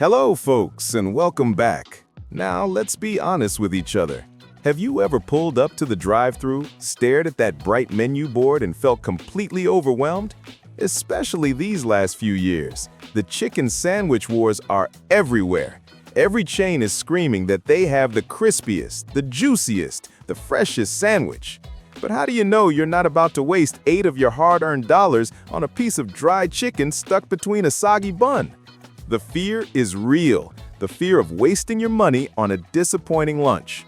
Hello, folks, and welcome back. Now, let's be honest with each other. Have you ever pulled up to the drive-thru, stared at that bright menu board, and felt completely overwhelmed? Especially these last few years. The chicken sandwich wars are everywhere. Every chain is screaming that they have the crispiest, the juiciest, the freshest sandwich. But how do you know you're not about to waste 8 of your hard-earned dollars on a piece of dried chicken stuck between a soggy bun? The fear is real, the fear of wasting your money on a disappointing lunch.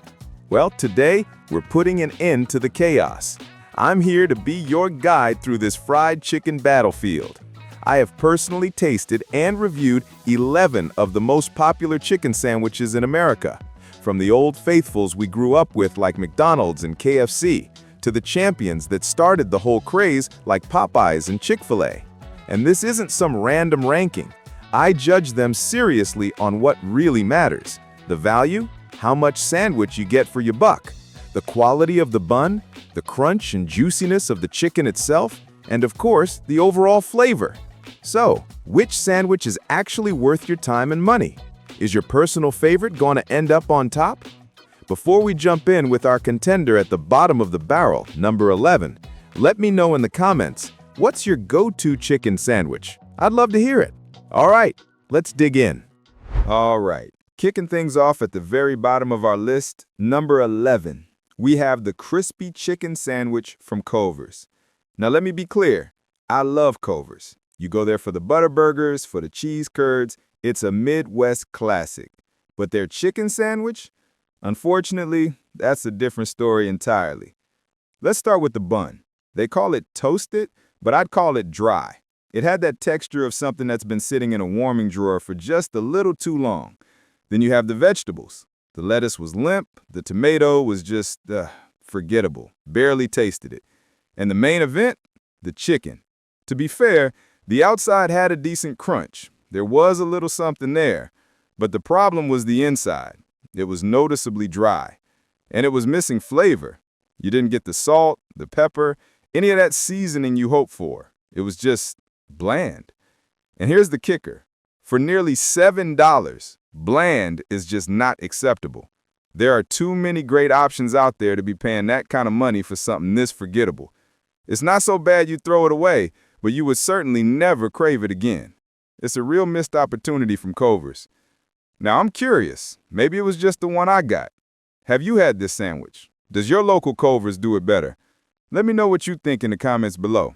Well, today, we're putting an end to the chaos. I'm here to be your guide through this fried chicken battlefield. I have personally tasted and reviewed 11 of the most popular chicken sandwiches in America, from the old faithfuls we grew up with like McDonald's and KFC, to the champions that started the whole craze like Popeyes and Chick-fil-A. And this isn't some random ranking. I judge them seriously on what really matters. The value, how much sandwich you get for your buck, the quality of the bun, the crunch and juiciness of the chicken itself, and of course, the overall flavor. So, which sandwich is actually worth your time and money? Is your personal favorite going to end up on top? Before we jump in with our contender at the bottom of the barrel, number 11, let me know in the comments, what's your go-to chicken sandwich? I'd love to hear it. All right, let's dig in. All right, kicking things off at the very bottom of our list, number 11, we have the crispy chicken sandwich from Culver's. Now let me be clear, I love Culver's. You go there for the butter burgers, for the cheese curds, it's a Midwest classic. But their chicken sandwich? Unfortunately, that's a different story entirely. Let's start with the bun. They call it toasted, but I'd call it dry. It had that texture of something that's been sitting in a warming drawer for just a little too long. Then you have the vegetables. The lettuce was limp, the tomato was just forgettable, barely tasted it. And the main event, the chicken. To be fair, the outside had a decent crunch. There was a little something there, but the problem was the inside. It was noticeably dry, and it was missing flavor. You didn't get the salt, the pepper, any of that seasoning you hoped for. It was just bland. And here's the kicker. For nearly $7, bland is just not acceptable. There are too many great options out there to be paying that kind of money for something this forgettable. It's not so bad you throw it away, but you would certainly never crave it again. It's a real missed opportunity from Culver's. Now, I'm curious. Maybe it was just the one I got. Have you had this sandwich? Does your local Culver's do it better? Let me know what you think in the comments below.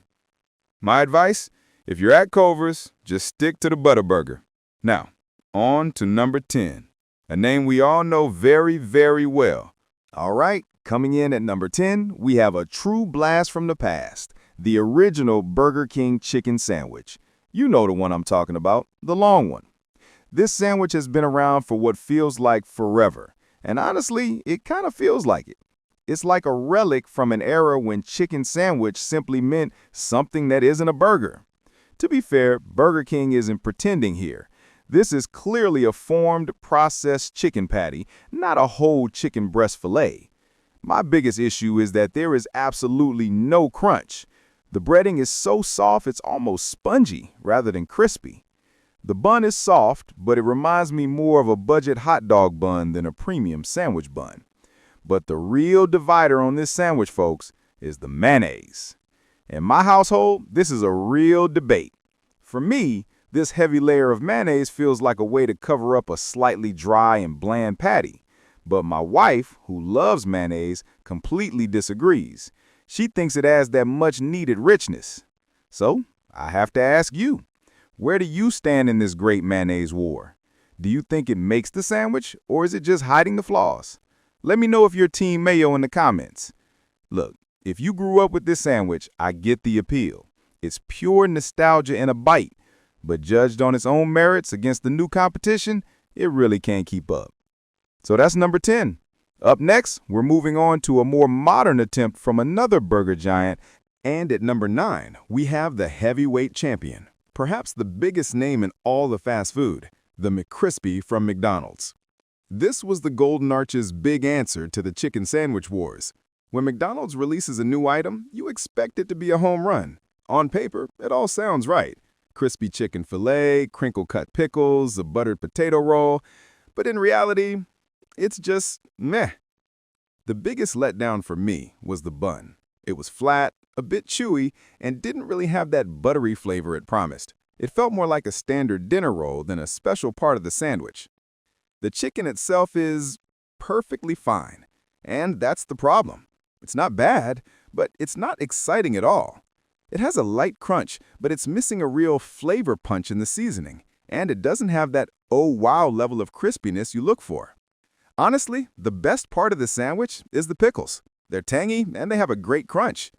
My advice? If you're at Culver's, just stick to the butter burger. Now, on to number 10, a name we all know very, very well. All right, coming in at number 10, we have a true blast from the past, the original Burger King chicken sandwich. You know the one I'm talking about, the long one. This sandwich has been around for what feels like forever, and honestly, it kind of feels like it. It's like a relic from an era when chicken sandwich simply meant something that isn't a burger. To be fair, Burger King isn't pretending here. This is clearly a formed, processed chicken patty, not a whole chicken breast fillet. My biggest issue is that there is absolutely no crunch. The breading is so soft it's almost spongy rather than crispy. The bun is soft, but it reminds me more of a budget hot dog bun than a premium sandwich bun. But the real divider on this sandwich, folks, is the mayonnaise. In my household, this is a real debate. For me, this heavy layer of mayonnaise feels like a way to cover up a slightly dry and bland patty. But my wife, who loves mayonnaise, completely disagrees. She thinks it adds that much-needed richness. So, I have to ask you, where do you stand in this great mayonnaise war? Do you think it makes the sandwich, or is it just hiding the flaws? Let me know if you're Team Mayo in the comments. Look, if you grew up with this sandwich, I get the appeal. It's pure nostalgia in a bite, but judged on its own merits against the new competition, it really can't keep up. So that's number 10. Up next, we're moving on to a more modern attempt from another burger giant, and at number 9, we have the heavyweight champion, perhaps the biggest name in all of fast food, the McCrispy from McDonald's. This was the Golden Arch's big answer to the chicken sandwich wars. When McDonald's releases a new item, you expect it to be a home run. On paper, it all sounds right. crispy chicken fillet, crinkle-cut pickles, a buttered potato roll, but in reality, it's just meh. The biggest letdown for me was the bun. It was flat, a bit chewy, and didn't really have that buttery flavor it promised. It felt more like a standard dinner roll than a special part of the sandwich. The chicken itself is perfectly fine, and that's the problem. It's not bad, but it's not exciting at all. It has a light crunch, but it's missing a real flavor punch in the seasoning, and it doesn't have that oh wow level of crispiness you look for. Honestly, the best part of the sandwich is the pickles. They're tangy and they have a great crunch.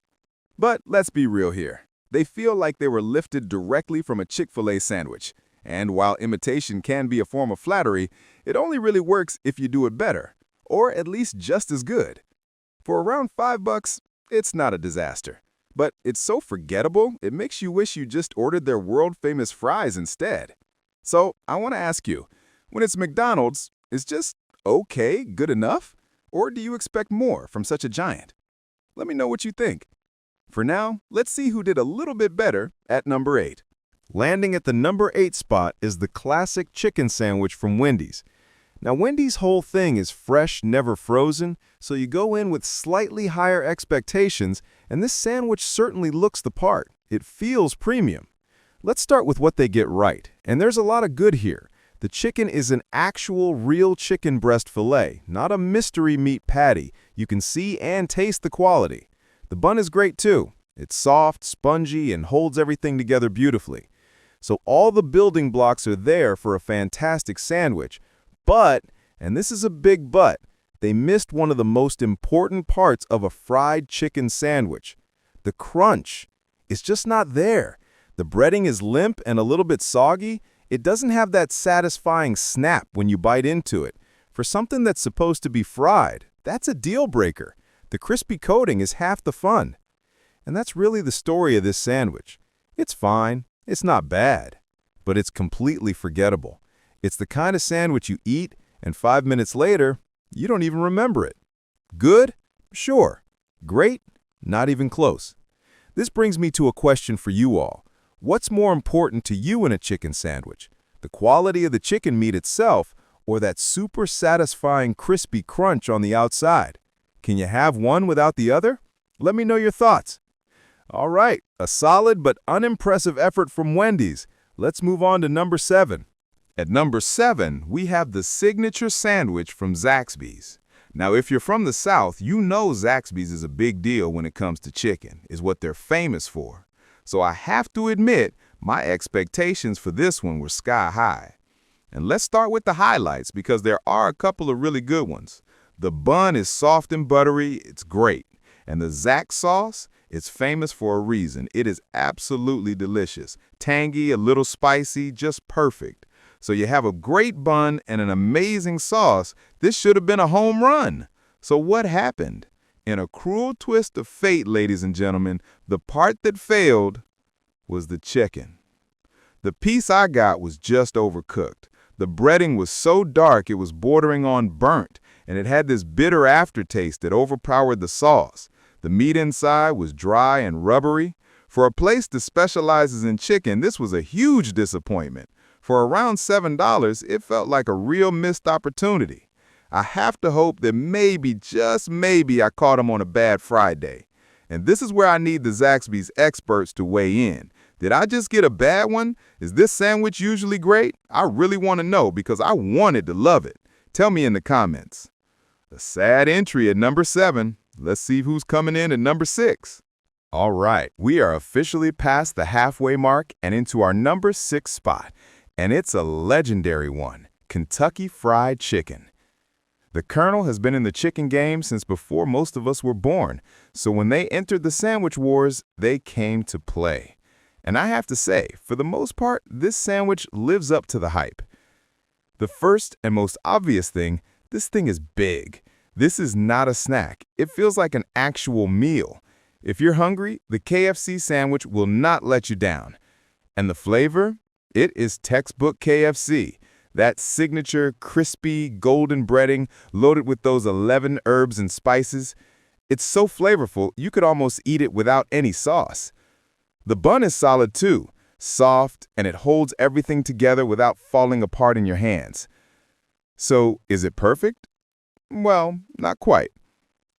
But let's be real here. They feel like they were lifted directly from a Chick-fil-A sandwich. And while imitation can be a form of flattery, it only really works if you do it better, or at least just as good. For around $5, it's not a disaster. But it's so forgettable, it makes you wish you just ordered their world-famous fries instead. So I want to ask you, when it's McDonald's, is just okay good enough? Or do you expect more from such a giant? Let me know what you think. For now, let's see who did a little bit better at number 8. Landing at the number 8 spot is the classic chicken sandwich from Wendy's. Now, Wendy's whole thing is fresh, never frozen, so you go in with slightly higher expectations, and this sandwich certainly looks the part. It feels premium. Let's start with what they get right, and there's a lot of good here. The chicken is an actual real chicken breast fillet, not a mystery meat patty. You can see and taste the quality. The bun is great too. It's soft, spongy, and holds everything together beautifully. So all the building blocks are there for a fantastic sandwich. But, and this is a big but, they missed one of the most important parts of a fried chicken sandwich. The crunch. It's just not there. The breading is limp and a little bit soggy. It doesn't have that satisfying snap when you bite into it. For something that's supposed to be fried, that's a deal breaker. The crispy coating is half the fun. And that's really the story of this sandwich. It's fine, it's not bad, but it's completely forgettable. It's the kind of sandwich you eat, and 5 minutes later, you don't even remember it. Good? Sure. Great? Not even close. This brings me to a question for you all. What's more important to you in a chicken sandwich? The quality of the chicken meat itself, or that super satisfying crispy crunch on the outside? Can you have one without the other? Let me know your thoughts. All right, a solid but unimpressive effort from Wendy's. Let's move on to number 7. At number 7, we have the signature sandwich from Zaxby's. Now, if you're from the South, you know Zaxby's is a big deal when it comes to chicken, is what they're famous for. So I have to admit, my expectations for this one were sky high. And let's start with the highlights because there are a couple of really good ones. The bun is soft and buttery, it's great. And the Zax sauce, it's famous for a reason. It is absolutely delicious. Tangy, a little spicy, just perfect. So you have a great bun and an amazing sauce. This should have been a home run. So what happened? In a cruel twist of fate, ladies and gentlemen, the part that failed was the chicken. The piece I got was just overcooked. The breading was so dark it was bordering on burnt, and it had this bitter aftertaste that overpowered the sauce. The meat inside was dry and rubbery. For a place that specializes in chicken, this was a huge disappointment. For around $7, it felt like a real missed opportunity. I have to hope that maybe, just maybe, I caught him on a bad Friday. And this is where I need the Zaxby's experts to weigh in. Did I just get a bad one? Is this sandwich usually great? I really want to know because I wanted to love it. Tell me in the comments. A sad entry at number 7. Let's see who's coming in at number 6. All right, we are officially past the halfway mark and into our number 6 spot. And it's a legendary one, Kentucky Fried Chicken. The Colonel has been in the chicken game since before most of us were born, so when they entered the sandwich wars, they came to play. And I have to say, for the most part, this sandwich lives up to the hype. The first and most obvious thing, this thing is big. This is not a snack. It feels like an actual meal. If you're hungry, the KFC sandwich will not let you down. And the flavor? It is textbook KFC. That signature, crispy, golden breading loaded with those 11 herbs and spices. It's so flavorful, you could almost eat it without any sauce. The bun is solid too. soft, and it holds everything together without falling apart in your hands. So, is it perfect? Well, not quite.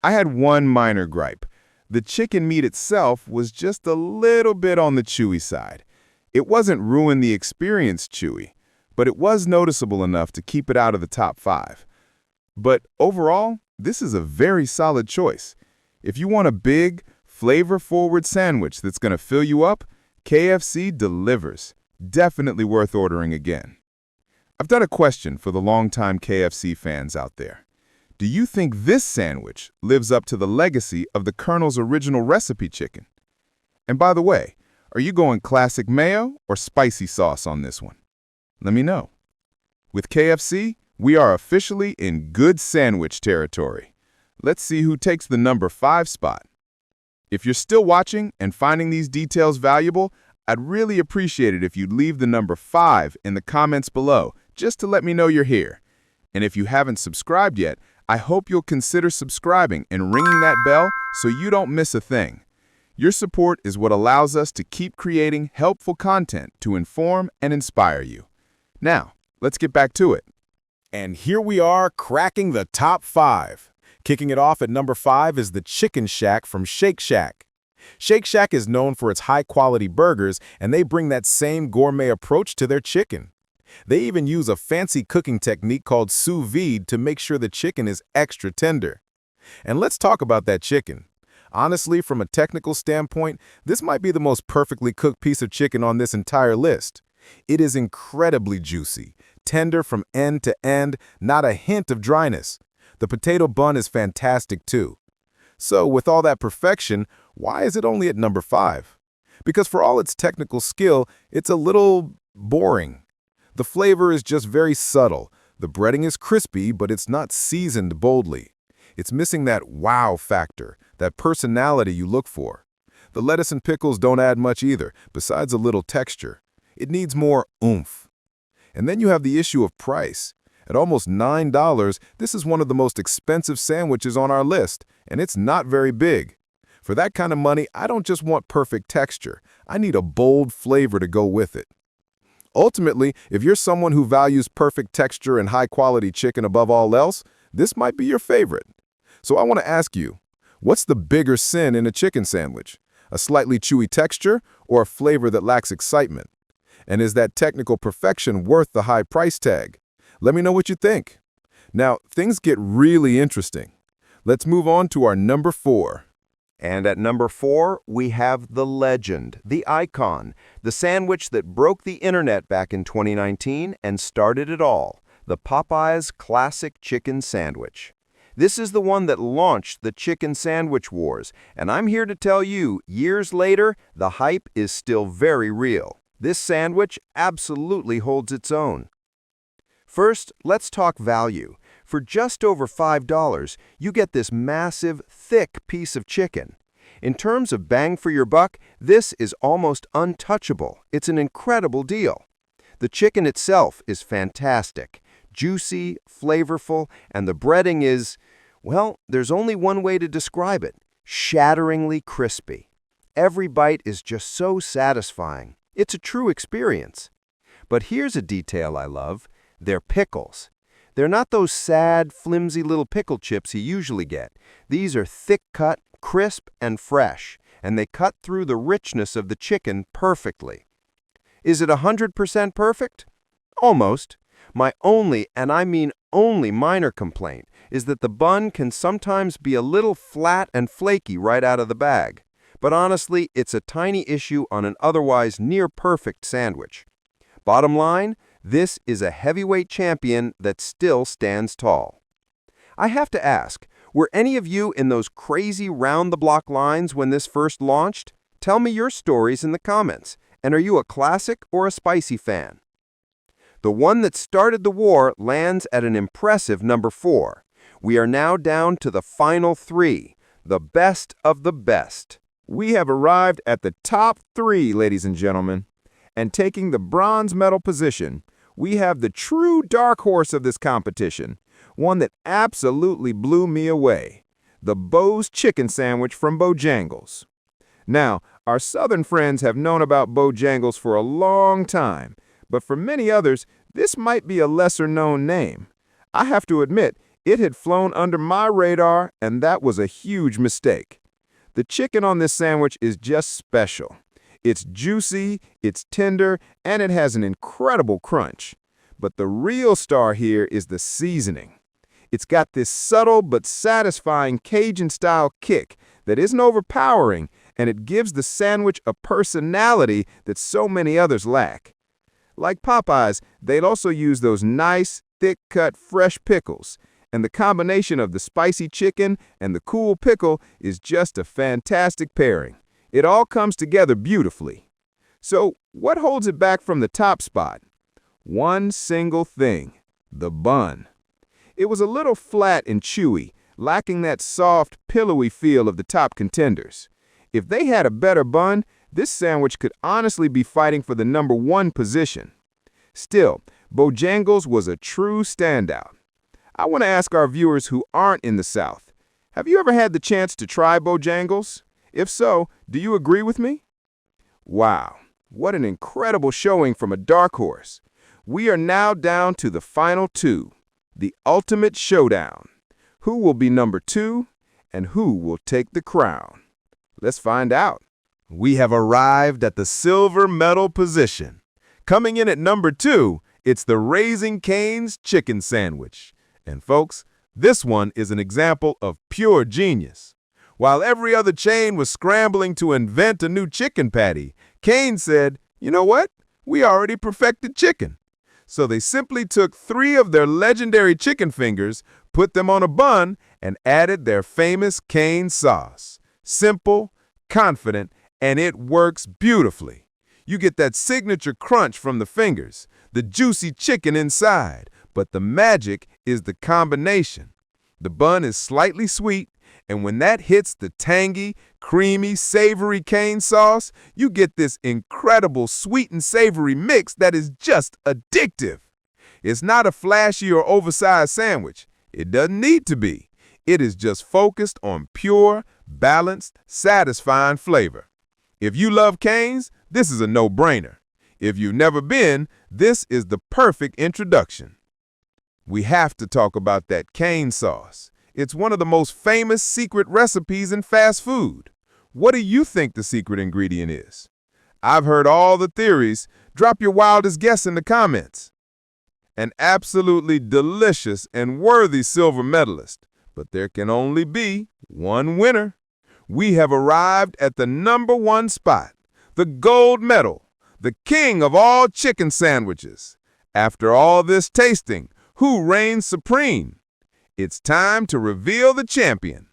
I had one minor gripe. The chicken meat itself was just a little bit on the chewy side. It wasn't ruin the experience chewy, but it was noticeable enough to keep it out of the top 5. But overall, this is a very solid choice. If you want a big, flavor-forward sandwich that's going to fill you up, KFC delivers. Definitely worth ordering again. I've got a question for the longtime KFC fans out there. Do you think this sandwich lives up to the legacy of the Colonel's original recipe chicken? And by the way, are you going classic mayo or spicy sauce on this one? Let me know. With KFC, we are officially in good sandwich territory. Let's see who takes the number 5 spot. If you're still watching and finding these details valuable, I'd really appreciate it if you'd leave the number 5 in the comments below, just to let me know you're here. And if you haven't subscribed yet, I hope you'll consider subscribing and ringing that bell so you don't miss a thing. Your support is what allows us to keep creating helpful content to inform and inspire you. Now, let's get back to it. And here we are cracking the top 5. Kicking it off at number 5 is the Chicken Shack from Shake Shack. Shake Shack is known for its high-quality burgers, and they bring that same gourmet approach to their chicken. They even use a fancy cooking technique called sous vide to make sure the chicken is extra tender. And let's talk about that chicken. Honestly, from a technical standpoint, this might be the most perfectly cooked piece of chicken on this entire list. It is incredibly juicy, tender from end to end, not a hint of dryness. The potato bun is fantastic too. So with all that perfection, why is it only at number 5? Because for all its technical skill, it's a little boring. The flavor is just very subtle. The breading is crispy, but it's not seasoned boldly. It's missing that wow factor, that personality you look for. The lettuce and pickles don't add much either, besides a little texture. It needs more oomph. And then you have the issue of price. At almost $9, this is one of the most expensive sandwiches on our list, and it's not very big. For that kind of money, I don't just want perfect texture. I need a bold flavor to go with it. Ultimately, if you're someone who values perfect texture and high-quality chicken above all else, this might be your favorite. So I want to ask you, what's the bigger sin in a chicken sandwich? A slightly chewy texture or a flavor that lacks excitement? And is that technical perfection worth the high price tag? Let me know what you think. Now, things get really interesting. Let's move on to our number 4. And at number 4, we have the legend, the icon, the sandwich that broke the internet back in 2019 and started it all, the Popeyes Classic Chicken Sandwich. This is the one that launched the chicken sandwich wars, and I'm here to tell you, years later, the hype is still very real. This sandwich absolutely holds its own. First, let's talk value. For just over $5, you get this massive, thick piece of chicken. In terms of bang for your buck, this is almost untouchable. It's an incredible deal. The chicken itself is fantastic, juicy, flavorful, and the breading is, well, there's only one way to describe it: shatteringly crispy. Every bite is just so satisfying. It's a true experience. But here's a detail I love: their pickles. They're not those sad, flimsy little pickle chips you usually get. These are thick-cut, crisp, and fresh, and they cut through the richness of the chicken perfectly. Is it 100% perfect? Almost. My only, and I mean only, minor complaint is that the bun can sometimes be a little flat and flaky right out of the bag. But honestly, it's a tiny issue on an otherwise near-perfect sandwich. Bottom line, this is a heavyweight champion that still stands tall. I have to ask, were any of you in those crazy round-the-block lines when this first launched? Tell me your stories in the comments. And are you a classic or a spicy fan? The one that started the war lands at an impressive number 4. We are now down to the final 3, the best of the best. We have arrived at the top 3, ladies and gentlemen. And taking the bronze medal position, we have the true dark horse of this competition, one that absolutely blew me away, the Bo's chicken sandwich from Bojangles. Now, our southern friends have known about Bojangles for a long time, but for many others, this might be a lesser-known name. I have to admit, it had flown under my radar, and that was a huge mistake. The chicken on this sandwich is just special. It's juicy, it's tender, and it has an incredible crunch. But the real star here is the seasoning. It's got this subtle but satisfying Cajun-style kick that isn't overpowering, and it gives the sandwich a personality that so many others lack. Like Popeyes, they'd also use those nice, thick-cut, fresh pickles, and the combination of the spicy chicken and the cool pickle is just a fantastic pairing. It all comes together beautifully. So, what holds it back from the top spot? One single thing: the bun. It was a little flat and chewy, lacking that soft, pillowy feel of the top contenders. If they had a better bun, this sandwich could honestly be fighting for the #1 position. Still, Bojangles was a true standout. I want to ask our viewers who aren't in the South, have you ever had the chance to try Bojangles? If so, do you agree with me? Wow, what an incredible showing from a dark horse. We are now down to the final two, the ultimate showdown. Who will be #2 and who will take the crown? Let's find out. We have arrived at the silver medal position. Coming in at #2, it's the Raising Cane's chicken sandwich. And folks, this one is an example of pure genius. While every other chain was scrambling to invent a new chicken patty, Cane said, you know what? We already perfected chicken. So they simply took 3 of their legendary chicken fingers, put them on a bun, and added their famous Cane sauce. Simple, confident, and it works beautifully. You get that signature crunch from the fingers, the juicy chicken inside, but the magic is the combination. The bun is slightly sweet, and when that hits the tangy, creamy, savory Cane sauce, you get this incredible sweet and savory mix that is just addictive. It's not a flashy or oversized sandwich. It doesn't need to be. It is just focused on pure, balanced, satisfying flavor. If you love Cane's, this is a no-brainer. If you've never been, this is the perfect introduction. We have to talk about that Cane sauce. It's one of the most famous secret recipes in fast food. What do you think the secret ingredient is? I've heard all the theories. Drop your wildest guess in the comments. An absolutely delicious and worthy silver medalist, but there can only be one winner. We have arrived at the #1 spot, the gold medal, the king of all chicken sandwiches. After all this tasting, who reigns supreme? It's time to reveal the champion.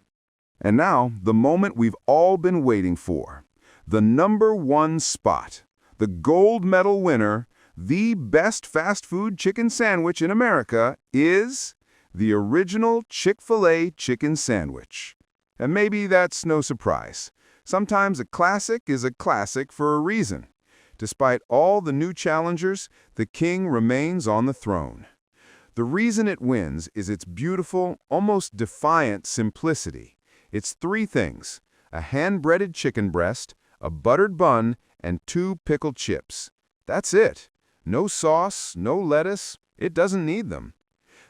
And now, the moment we've all been waiting for. The #1 spot, the gold medal winner, the best fast food chicken sandwich in America is the original Chick-fil-A chicken sandwich. And maybe that's no surprise. Sometimes a classic is a classic for a reason. Despite all the new challengers, the king remains on the throne. The reason it wins is its beautiful, almost defiant simplicity. It's 3 things: a hand-breaded chicken breast, a buttered bun, and 2 pickled chips. That's it. No sauce, no lettuce. It doesn't need them.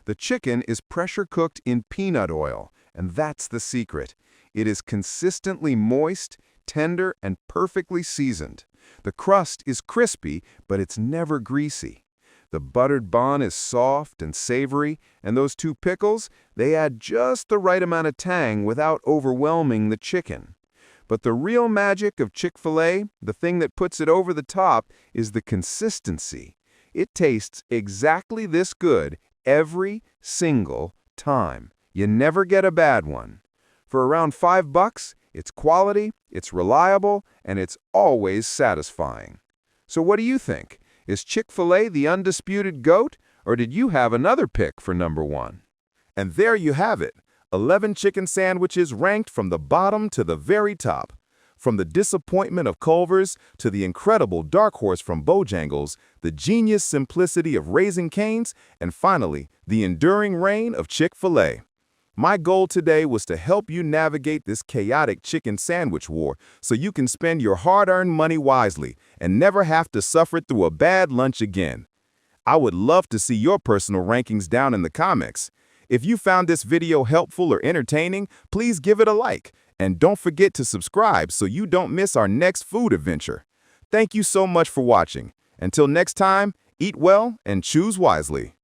The chicken is pressure-cooked in peanut oil, and that's the secret. It is consistently moist, tender, and perfectly seasoned. The crust is crispy, but it's never greasy. The buttered bun is soft and savory, and those 2 pickles, they add just the right amount of tang without overwhelming the chicken. But the real magic of Chick-fil-A, the thing that puts it over the top, is the consistency. It tastes exactly this good every single time. You never get a bad one. For around $5, it's quality, it's reliable, and it's always satisfying. So what do you think? Is Chick-fil-A the undisputed GOAT, or did you have another pick for #1? And there you have it, 11 chicken sandwiches ranked from the bottom to the very top. From the disappointment of Culver's to the incredible dark horse from Bojangles, the genius simplicity of Raising Cane's, and finally, the enduring reign of Chick-fil-A. My goal today was to help you navigate this chaotic chicken sandwich war so you can spend your hard-earned money wisely and never have to suffer through a bad lunch again. I would love to see your personal rankings down in the comments. If you found this video helpful or entertaining, please give it a like. And don't forget to subscribe so you don't miss our next food adventure. Thank you so much for watching. Until next time, eat well and choose wisely.